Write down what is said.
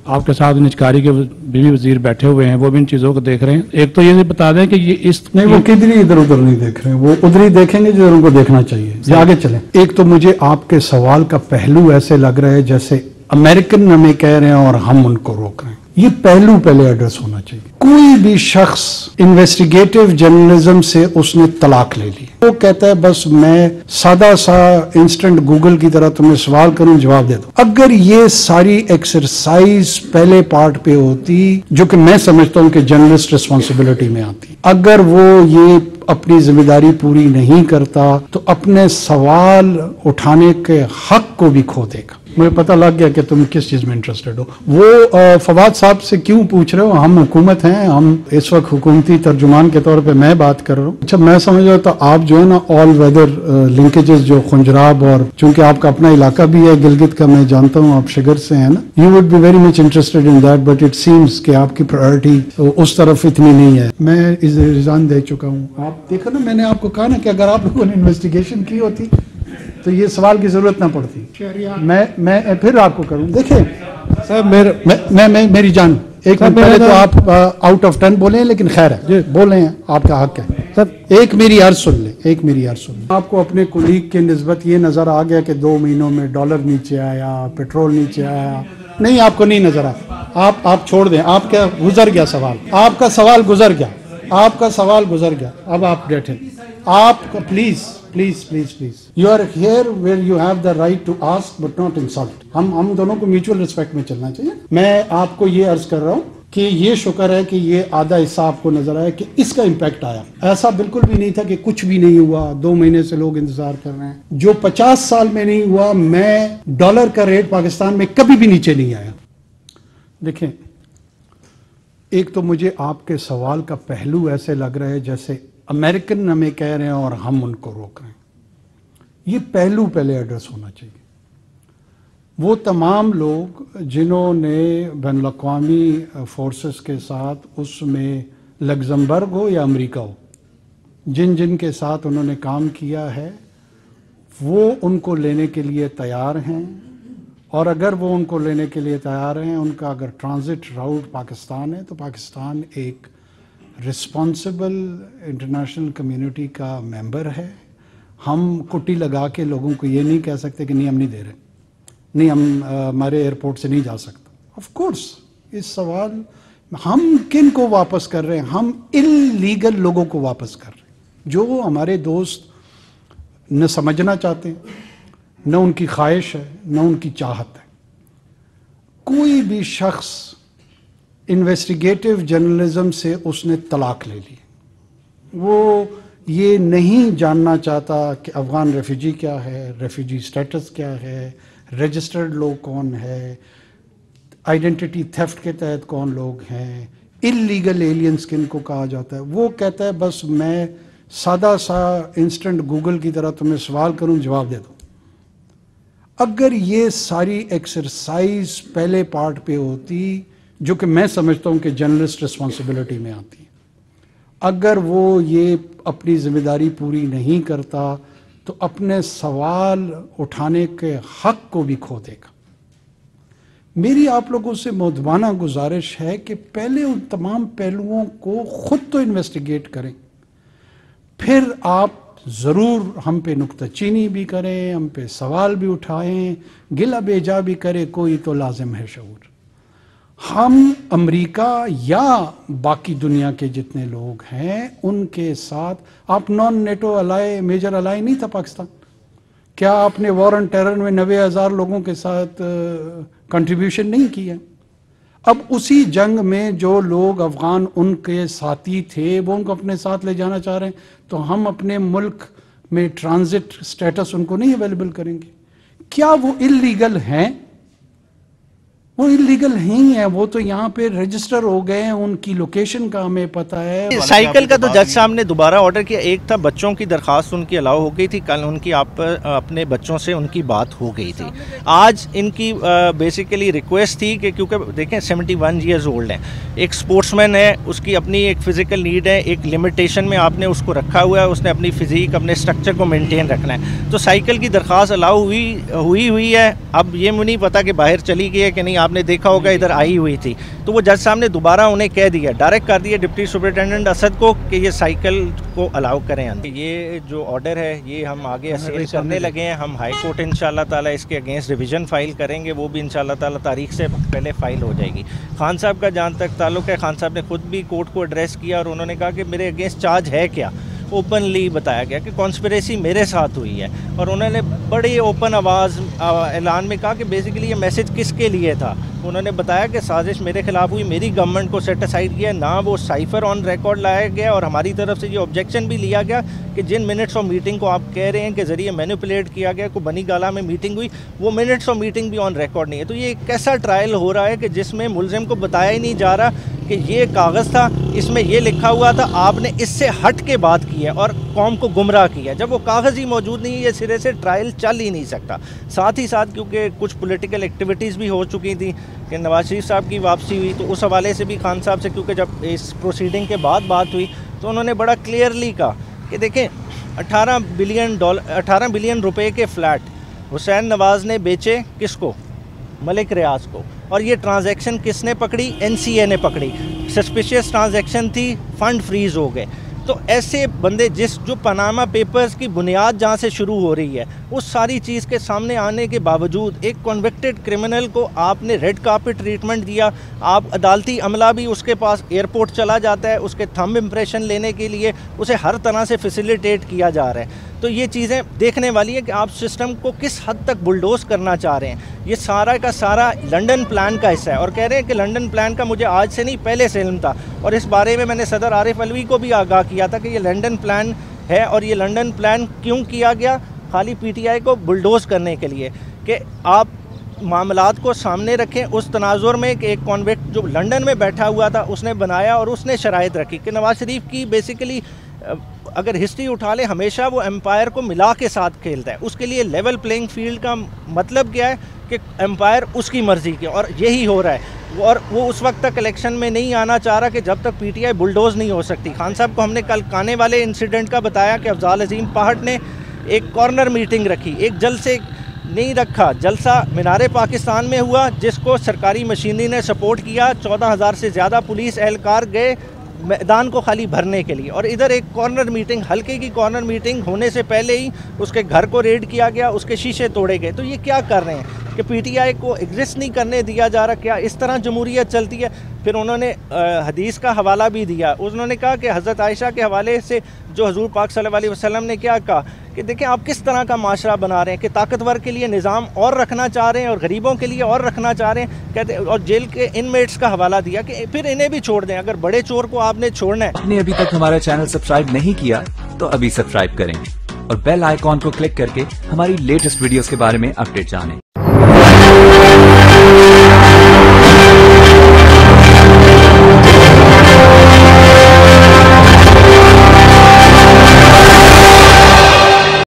आपके साथ निचकारी के बीवी वजीर बैठे हुए हैं, वो भी इन चीज़ों को देख रहे हैं। एक तो ये बता दें कि ये इस नहीं, वो किधर ही इधर उधर नहीं देख रहे हैं, वो उधर ही देखेंगे जो उनको देखना चाहिए। ये आगे चलें। एक तो मुझे आपके सवाल का पहलू ऐसे लग रहा है जैसे अमेरिकन हमें कह रहे हैं और हम उनको रोक रहे हैं। ये पहलू पहले एड्रेस होना चाहिए। कोई भी शख्स इन्वेस्टिगेटिव जर्नलिज्म से उसने तलाक ले ली, वो कहता है बस मैं सादा सा इंस्टेंट गूगल की तरह तुम्हें सवाल करूं जवाब दे दो। अगर ये सारी एक्सरसाइज पहले पार्ट पे होती, जो कि मैं समझता हूं कि जर्नलिस्ट रिस्पॉन्सिबिलिटी में आती, अगर वो ये अपनी जिम्मेदारी पूरी नहीं करता तो अपने सवाल उठाने के हक को भी खो देगा। मुझे पता लग गया कि तुम किस चीज में इंटरेस्टेड हो। वो फवाद साहब से क्यों पूछ रहे हो? हम हुकूमत हैं, हम इस वक्त हुकूमती तर्जुमान के तौर पे मैं बात कर रहा हूँ। अच्छा, मैं समझ रहा था आप जो है ना ऑल वेदर लिंकेजेस जो खुंजराब, और चूंकि आपका अपना इलाका भी है गिलगित का, मैं जानता हूँ आप शिगर से हैं ना, you would be very much interested in that, but it seems कि आपकी प्रायोरिटी उस तरफ इतनी नहीं है। मैं इस रिजान दे चुका हूँ। आप देखो ना, मैंने आपको कहा ना कि अगर आप लोगों ने इन्वेस्टिगेशन की होती तो ये सवाल की जरूरत ना पड़ती। मैं फिर आपको करूं। देखिए सर, मेरी जान, एक मिनट पहले तो आप आउट ऑफ 10 बोले हैं, लेकिन खैर है, बोले हैं, आपका हक है सर। एक मेरी अर्ज सुन ले, आपको अपने कुलीग के निस्बत ये नजर आ गया कि 2 महीनों में डॉलर नीचे आया, पेट्रोल नीचे आया? नहीं, आपको नहीं नजर आया। आप छोड़ दें, आपका गुजर गया सवाल, आपका सवाल गुजर गया, अब आप बैठे। आप please you are here where you have the right to ask but not insult. हम दोनों को म्यूचुअल रिस्पेक्ट में चलना चाहिए। मैं आपको ये अर्ज कर रहा हूँ कि ये शुक्र है कि ये आधा हिस्सा आपको नजर आया कि इसका इम्पैक्ट आया। ऐसा बिल्कुल भी नहीं था कि कुछ भी नहीं हुआ, 2 महीने से लोग इंतजार कर रहे हैं। जो 50 साल में नहीं हुआ, मैं डॉलर का रेट पाकिस्तान में कभी भी नीचे नहीं आया। देखें, एक तो मुझे आपके सवाल का पहलू ऐसे लग रहा है जैसे अमेरिकन हमें कह रहे हैं और हम उनको रोक रहे हैं। ये पहलू पहले एड्रेस होना चाहिए। वो तमाम लोग जिन्होंने बैनुल-अक़वामी फोर्सेस के साथ, उसमें लग्जमबर्ग हो या अमेरिका हो, जिन के साथ उन्होंने काम किया है, वो उनको लेने के लिए तैयार हैं। और अगर वो उनको लेने के लिए तैयार हैं, उनका अगर ट्रांजिट राउट पाकिस्तान है, तो पाकिस्तान एक रिस्पॉन्सिबल इंटरनेशनल कम्युनिटी का मेंबर है। हम कुट्टी लगा के लोगों को ये नहीं कह सकते कि नहीं हम नहीं दे रहे, नहीं हम हमारे एयरपोर्ट से नहीं जा सकता। ऑफ कोर्स इस सवाल हम किन को वापस कर रहे हैं? हम इल्लीगल लोगों को वापस कर रहे हैं, जो हमारे दोस्त न समझना चाहते हैं, न उनकी ख्वाहिश है, न उनकी चाहत है। कोई भी शख्स इन्वेस्टिगेटिव जर्नलिज्म से उसने तलाक ले ली, वो ये नहीं जानना चाहता कि अफगान रेफ्यूजी क्या है, रेफ्यूजी स्टेटस क्या है, रजिस्टर्ड लोग कौन है, आइडेंटिटी थेफ्ट के तहत कौन लोग हैं, इल्लीगल एलियंस किन को कहा जाता है। वो कहता है बस मैं सादा सा इंस्टेंट गूगल की तरह तुम्हें सवाल करूं जवाब दे दो। अगर ये सारी एक्सरसाइज पहले पार्ट पे होती, जो कि मैं समझता हूं कि जर्नलिस्ट रिस्पॉन्सिबिलिटी में आती है, अगर वो ये अपनी जिम्मेदारी पूरी नहीं करता तो अपने सवाल उठाने के हक को भी खो देगा। मेरी आप लोगों से मुद्दाना गुजारिश है कि पहले उन तमाम पहलुओं को खुद तो इन्वेस्टिगेट करें, फिर आप ज़रूर हम पे नुक्ताचीनी भी करें, हम पे सवाल भी उठाएं, गिला बेजा भी करें, कोई तो लाजिम है शऊर। हम अमेरिका या बाकी दुनिया के जितने लोग हैं उनके साथ, आप non NATO ally, major ally नहीं था पाकिस्तान? क्या आपने वॉर ऑन टेरर में 90,000 लोगों के साथ कंट्रीब्यूशन नहीं किया? अब उसी जंग में जो लोग अफगान उनके साथी थे वो उनको अपने साथ ले जाना चाह रहे हैं, तो हम अपने मुल्क में ट्रांजिट स्टेटस उनको नहीं अवेलेबल करेंगे? क्या वो इल्लीगल हैं? वो इलीगल नहीं है, वो तो यहाँ पे रजिस्टर हो गए हैं, उनकी लोकेशन का हमें पता है। साइकिल का तो जज साहब ने दोबारा ऑर्डर किया। एक था बच्चों की दरखास्त उनकी अलाउ हो गई थी, कल उनकी अपने बच्चों से उनकी बात हो गई थी। आज इनकी बेसिकली रिक्वेस्ट थी कि क्योंकि देखें 71 ईयर्स ओल्ड है, एक स्पोर्ट्समैन है, उसकी अपनी एक फ़िज़िकल नीड है, एक लिमिटेशन में आपने उसको रखा हुआ है, उसने अपनी फ़िज़ीक अपने स्ट्रक्चर को मेनटेन रखना है। तो साइकिल की दरख्वास्त अलाउ हुई है। अब ये मुझे नहीं पता कि बाहर चली गई है कि नहीं, आपने देखा होगा इधर आई हुई थी, तो वो जज साहब ने दोबारा उन्हें कह दिया, डायरेक्ट कर दिया डिप्टी सुपरिटेंडेंट असद को कि ये साइकिल को अलाउ करें अंदर। ये जो ऑर्डर है ये हम आगे असेल करने लगे हैं। हम हाई कोर्ट इंशाल्लाह ताला इसके अगेंस्ट रिवीजन फाइल करेंगे, वो भी इंशाल्लाह ताला तारीख से पहले फाइल हो जाएगी। खान साहब का जहाँ तक ताल्लुक है, खान साहब ने खुद भी कोर्ट को एड्रेस किया और उन्होंने कहा कि मेरे अगेंस्ट चार्ज है क्या। ओपनली बताया गया कि कॉन्स्पिरेसी मेरे साथ हुई है, और उन्होंने बड़ी ओपन आवाज़ ऐलान में कहा कि बेसिकली ये मैसेज किसके लिए था। उन्होंने बताया कि साजिश मेरे खिलाफ हुई, मेरी गवर्नमेंट को सेट असाइड किया, ना वो साइफर ऑन रिकॉर्ड लाया गया, और हमारी तरफ से ये ऑब्जेक्शन भी लिया गया कि जिन मिनट्स ऑफ मीटिंग को आप कह रहे हैं कि ज़रिए मैनिपुलेट किया गया, को बनी गाला में मीटिंग हुई, वो मिनट्स ऑफ मीटिंग भी ऑन रिकॉर्ड नहीं है। तो ये एक कैसा ट्रायल हो रहा है कि जिसमें मुलजिम को बताया ही नहीं जा रहा कि ये कागज़ था, इसमें ये लिखा हुआ था, आपने इससे हट के बात की है और कौम को गुमराह किया। जब वो कागज़ ही मौजूद नहीं है, ये सिरे से ट्रायल चल ही नहीं सकता। साथ ही साथ क्योंकि कुछ पॉलिटिकल एक्टिविटीज़ भी हो चुकी थी कि नवाज शरीफ साहब की वापसी हुई, तो उस हवाले से भी खान साहब से, क्योंकि जब इस प्रोसीडिंग के बाद बात हुई तो उन्होंने बड़ा क्लियरली कहा कि देखें 18 बिलियन रुपए के फ्लैट हुसैन नवाज़ ने बेचे किसको, मलिक रियाज को, और ये ट्रांजैक्शन किसने पकड़ी, NCA ने पकड़ी। सस्पिशियस ट्रांजैक्शन थी, फंड फ्रीज हो गए। तो ऐसे बंदे जो पनामा पेपर्स की बुनियाद जहाँ से शुरू हो रही है, उस सारी चीज़ के सामने आने के बावजूद एक कन्विक्टेड क्रिमिनल को आपने रेड कार्पेट ट्रीटमेंट दिया। आप अदालती अमला भी उसके पास एयरपोर्ट चला जाता है उसके थंब इम्प्रेशन लेने के लिए, उसे हर तरह से फैसिलिटेट किया जा रहा है। तो ये चीज़ें देखने वाली है कि आप सिस्टम को किस हद तक बुलडोज करना चाह रहे हैं। ये सारा का सारा लंदन प्लान का हिस्सा है, और कह रहे हैं कि लंदन प्लान का मुझे आज से नहीं पहले से इल्म था, और इस बारे में मैंने सदर आरिफ अलवी को भी आगाह किया था कि ये लंदन प्लान है। और ये लंदन प्लान क्यों किया गया, खाली PTI को बुलडोज करने के लिए कि आप मामलात को सामने रखें उस तनाजुर में कि एक कॉन्विक्ट जो लंदन में बैठा हुआ था उसने बनाया और उसने शराइत रखी कि नवाज शरीफ की बेसिकली अगर हिस्ट्री उठा ले हमेशा वो एम्पायर को मिला के साथ खेलता है। उसके लिए लेवल प्लेइंग फील्ड का मतलब क्या है कि एम्पायर उसकी मर्ज़ी के, और यही हो रहा है। और वो उस वक्त तक इलेक्शन में नहीं आना चाह रहा कि जब तक PTI बुलडोज नहीं हो सकती। खान साहब को हमने कल आने वाले इंसिडेंट का बताया कि अफजाल अजीम पहाड़ ने एक कॉर्नर मीटिंग रखी, एक जलसे नहीं रखा, जलसा मीनारे पाकिस्तान में हुआ जिसको सरकारी मशीनरी ने सपोर्ट किया। 14,000 से ज़्यादा पुलिस एहलकार गए मैदान को खाली भरने के लिए, और इधर एक कॉर्नर मीटिंग, हल्के की कॉर्नर मीटिंग होने से पहले ही उसके घर को रेड किया गया, उसके शीशे तोड़े गए। तो ये क्या कर रहे हैं कि PTI को एग्जिस्ट नहीं करने दिया जा रहा, क्या इस तरह जमहूरियत चलती है। फिर उन्होंने हदीस का हवाला भी दिया, उन्होंने कहा कि हज़रत आयशा के हवाले से जो हजूर पाक सल्लल्लाहु अलैहि वसल्लम ने क्या कहा कि देखें आप किस तरह का माशरा बना रहे हैं कि ताकतवर के लिए निज़ाम और रखना चाह रहे हैं और गरीबों के लिए और रखना चाह रहे हैं, कहते, और जेल के इनमेट्स का हवाला दिया कि फिर इन्हें भी छोड़ दें, अगर बड़े चोर को आपने छोड़ना है। आपने अभी तक हमारा चैनल सब्सक्राइब नहीं किया तो अभी सब्सक्राइब करें और बेल आइकॉन को क्लिक करके हमारी लेटेस्ट वीडियोस के बारे में अपडेट जानें।